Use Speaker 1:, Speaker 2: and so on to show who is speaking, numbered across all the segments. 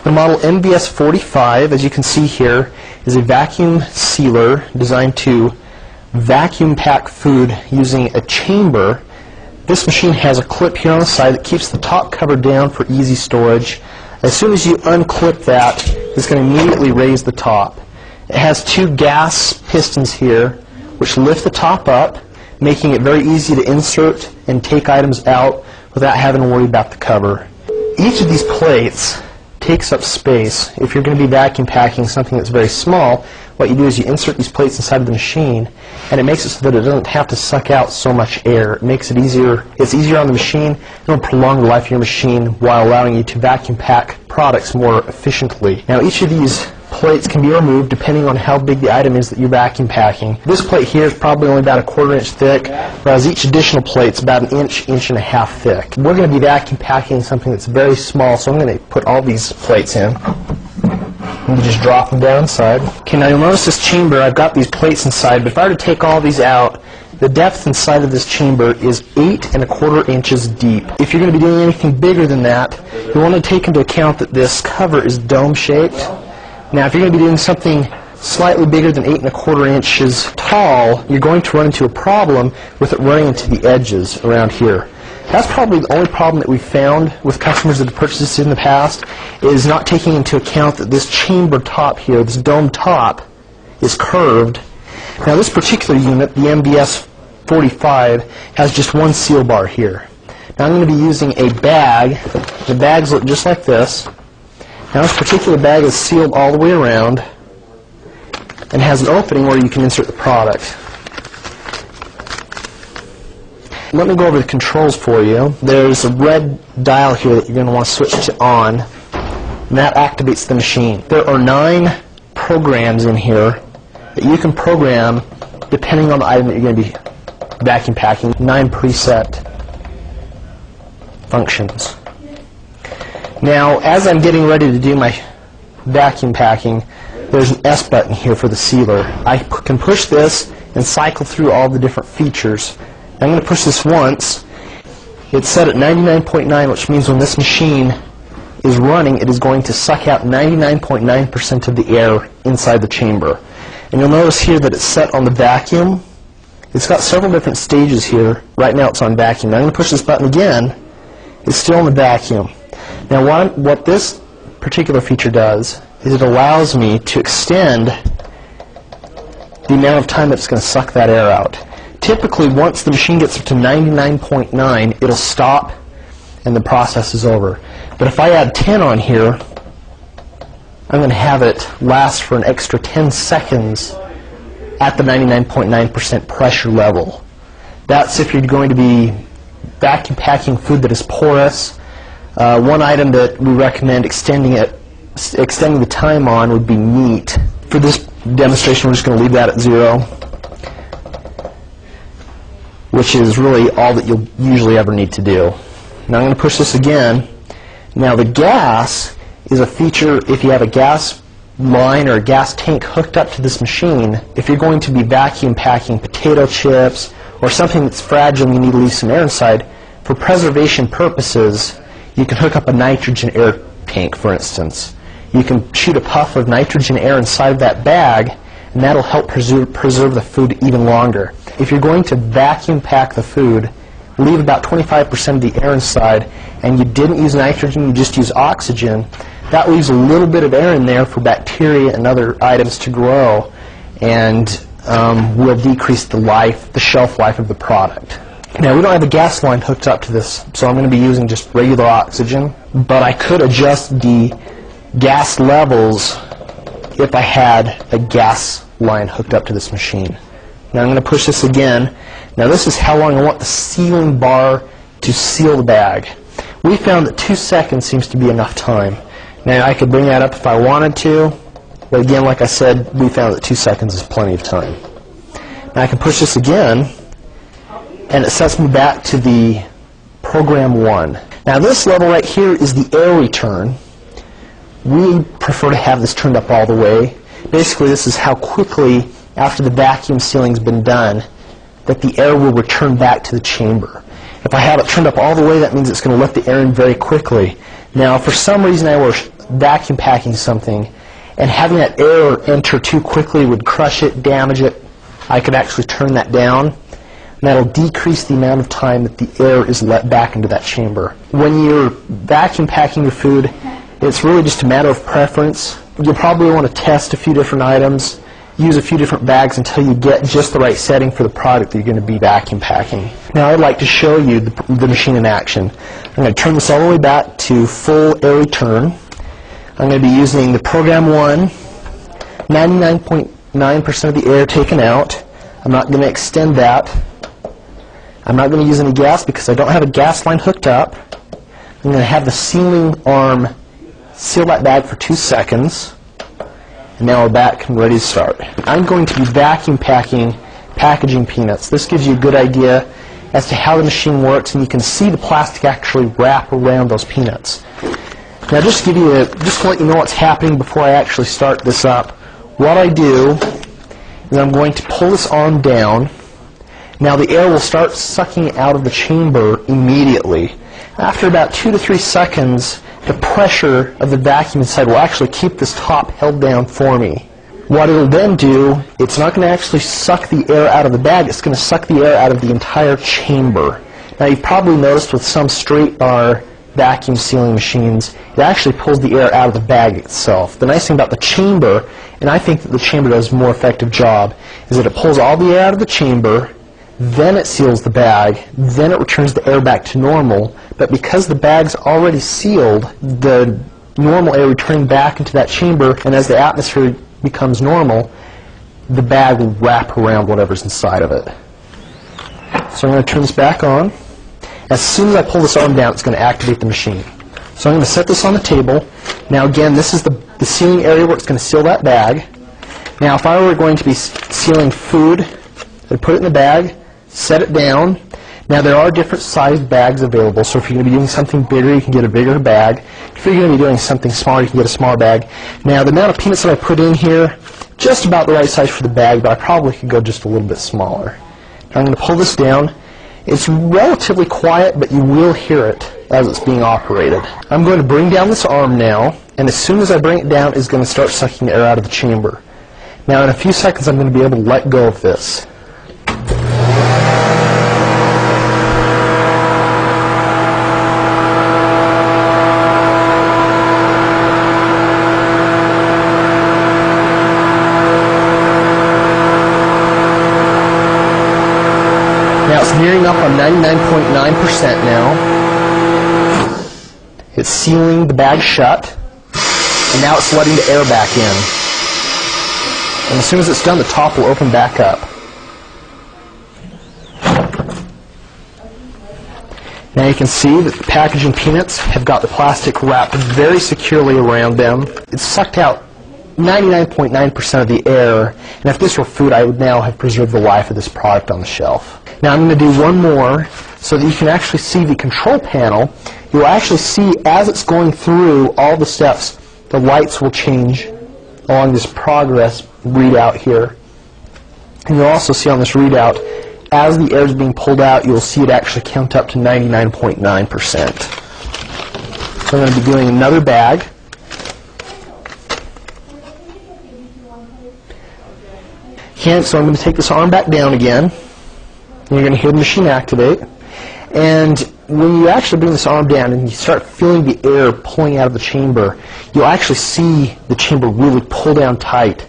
Speaker 1: The model MBS45, as you can see here, is a vacuum sealer designed to vacuum pack food using a chamber. This machine has a clip here on the side that keeps the top cover down for easy storage. As soon as you unclip that, it's going to immediately raise the top. It has two gas pistons here which lift the top up, making it very easy to insert and take items out without having to worry about the cover. Each of these plates takes up space. If you're going to be vacuum packing something that's very small, what you do is you insert these plates inside of the machine, and it makes it so that it doesn't have to suck out so much air. It makes it easier. It's easier on the machine. It'll prolong the life of your machine while allowing you to vacuum pack products more efficiently. Now, each of these plates can be removed depending on how big the item is that you're vacuum packing. This plate here is probably only about 1/4 inch thick, whereas each additional plate's about an inch, inch and a half thick. We're going to be vacuum packing something that's very small, so I'm going to put all these plates in. And just drop them down inside. Okay, now you'll notice this chamber, I've got these plates inside, but if I were to take all these out, the depth inside of this chamber is 8 1/4 inches deep. If you're going to be doing anything bigger than that, you want to take into account that this cover is dome-shaped. Now, if you're going to be doing something slightly bigger than 8 1/4 inches tall, you're going to run into a problem with it running into the edges around here. That's probably the only problem that we've found with customers that have purchased this in the past, is not taking into account that this chamber top here, this dome top, is curved. Now, this particular unit, the MBS45, has just one seal bar here. Now, I'm going to be using a bag. The bags look just like this. Now, this particular bag is sealed all the way around and has an opening where you can insert the product. Let me go over the controls for you. There's a red dial here that you're going to want to switch to on, and that activates the machine. There are 9 programs in here that you can program depending on the item that you're going to be vacuum packing. 9 preset functions. Now, as I'm getting ready to do my vacuum packing, there's an S button here for the sealer. I can push this and cycle through all the different features. I'm going to push this once. It's set at 99.9, which means when this machine is running, it is going to suck out 99.9% of the air inside the chamber. And you'll notice here that it's set on the vacuum. It's got several different stages here. Right now it's on vacuum. Now I'm going to push this button again. It's still on the vacuum. Now what this particular feature does is it allows me to extend the amount of time that it's going to suck that air out. Typically, once the machine gets up to 99.9, it'll stop and the process is over. But if I add 10 on here, I'm going to have it last for an extra 10 seconds at the 99.9% pressure level. That's if you're going to be vacuum packing food that is porous. One item that we recommend extending the time on would be meat. For this demonstration, we're just going to leave that at 0, which is really all that you'll usually ever need to do. Now I'm going to push this again. Now the gas is a feature if you have a gas line or a gas tank hooked up to this machine. If you're going to be vacuum packing potato chips or something that's fragile and you need to leave some air inside, for preservation purposes, you can hook up a nitrogen air tank, for instance. You can shoot a puff of nitrogen air inside of that bag, and that'll help preserve the food even longer. If you're going to vacuum pack the food, leave about 25% of the air inside, and you didn't use nitrogen, you just use oxygen, that leaves a little bit of air in there for bacteria and other items to grow, and will decrease the shelf life of the product. Now, we don't have a gas line hooked up to this, so I'm going to be using just regular oxygen, but I could adjust the gas levels if I had a gas line hooked up to this machine. Now I'm going to push this again. Now this is how long I want the sealing bar to seal the bag. We found that 2 seconds seems to be enough time. Now I could bring that up if I wanted to, but again, like I said, we found that 2 seconds is plenty of time. Now I can push this again, and it sets me back to the program 1. Now this level right here is the air return. We prefer to have this turned up all the way. Basically, this is how quickly, after the vacuum sealing's been done, that the air will return back to the chamber. If I have it turned up all the way, that means it's going to let the air in very quickly. Now, for some reason, I vacuum packing something and having that air enter too quickly would crush it, damage it, I could actually turn that down. And that'll decrease the amount of time that the air is let back into that chamber. When you're vacuum packing your food, it's really just a matter of preference. You'll probably want to test a few different items, use a few different bags until you get just the right setting for the product that you're going to be vacuum packing. Now I'd like to show you the machine in action. I'm going to turn this all the way back to full air return. I'm going to be using the program 1, 99.9% of the air taken out. I'm not going to extend that. I'm not going to use any gas because I don't have a gas line hooked up. I'm going to have the sealing arm seal that bag for 2 seconds. And now we're back and ready to start. I'm going to be vacuum packaging peanuts. This gives you a good idea as to how the machine works, and you can see the plastic actually wrap around those peanuts. Now just to let you know what's happening before I actually start this up, what I do is I'm going to pull this arm down. Now the air will start sucking out of the chamber immediately. After about 2 to 3 seconds, the pressure of the vacuum inside will actually keep this top held down for me. What it'll then do, it's not going to actually suck the air out of the bag, it's going to suck the air out of the entire chamber. Now you've probably noticed with some straight bar vacuum sealing machines, it actually pulls the air out of the bag itself. The nice thing about the chamber, and I think that the chamber does a more effective job, is that it pulls all the air out of the chamber, then it seals the bag, then it returns the air back to normal, but because the bag's already sealed, the normal air returning back into that chamber, and as the atmosphere becomes normal, the bag will wrap around whatever's inside of it. So I'm going to turn this back on. As soon as I pull this arm down, it's going to activate the machine. So I'm going to set this on the table. Now again, this is the sealing area where it's going to seal that bag. Now if I were going to be sealing food, I'd put it in the bag, set it down. Now there are different sized bags available, so if you're going to be doing something bigger, you can get a bigger bag. If you're going to be doing something smaller, you can get a smaller bag. Now the amount of peanuts that I put in here, just about the right size for the bag, but I probably could go just a little bit smaller. Now I'm going to pull this down. It's relatively quiet, but you will hear it as it's being operated. I'm going to bring down this arm now, and as soon as I bring it down, it's going to start sucking air out of the chamber. Now in a few seconds, I'm going to be able to let go of this. Now it's nearing up on 99.9% now. It's sealing the bag shut, and now it's letting the air back in. And as soon as it's done, the top will open back up. Now you can see that the packaging peanuts have got the plastic wrapped very securely around them. It's sucked out 99.9% of the air, and if this were food, I would now have preserved the life of this product on the shelf. Now I'm going to do one more so that you can actually see the control panel. You'll actually see as it's going through all the steps, the lights will change along this progress readout here. And you'll also see on this readout, as the air is being pulled out, you'll see it actually count up to 99.9%. So I'm going to be doing another bag. Okay, so I'm going to take this arm back down again. You're going to hear the machine activate. And when you actually bring this arm down and you start feeling the air pulling out of the chamber, you'll actually see the chamber really pull down tight.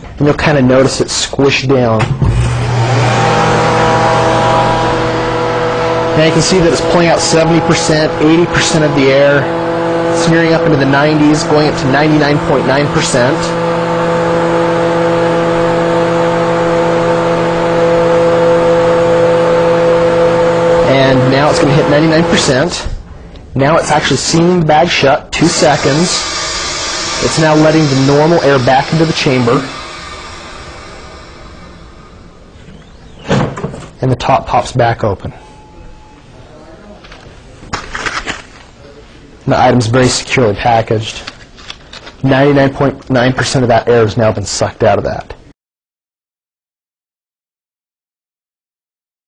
Speaker 1: And you'll kind of notice it squish down. Now you can see that it's pulling out 70%, 80% of the air. It's nearing up into the 90s, going up to 99.9%. And now it's going to hit 99%. Now it's actually sealing the bag shut, 2 seconds. It's now letting the normal air back into the chamber. And the top pops back open. And the item's very securely packaged. 99.9% of that air has now been sucked out of that.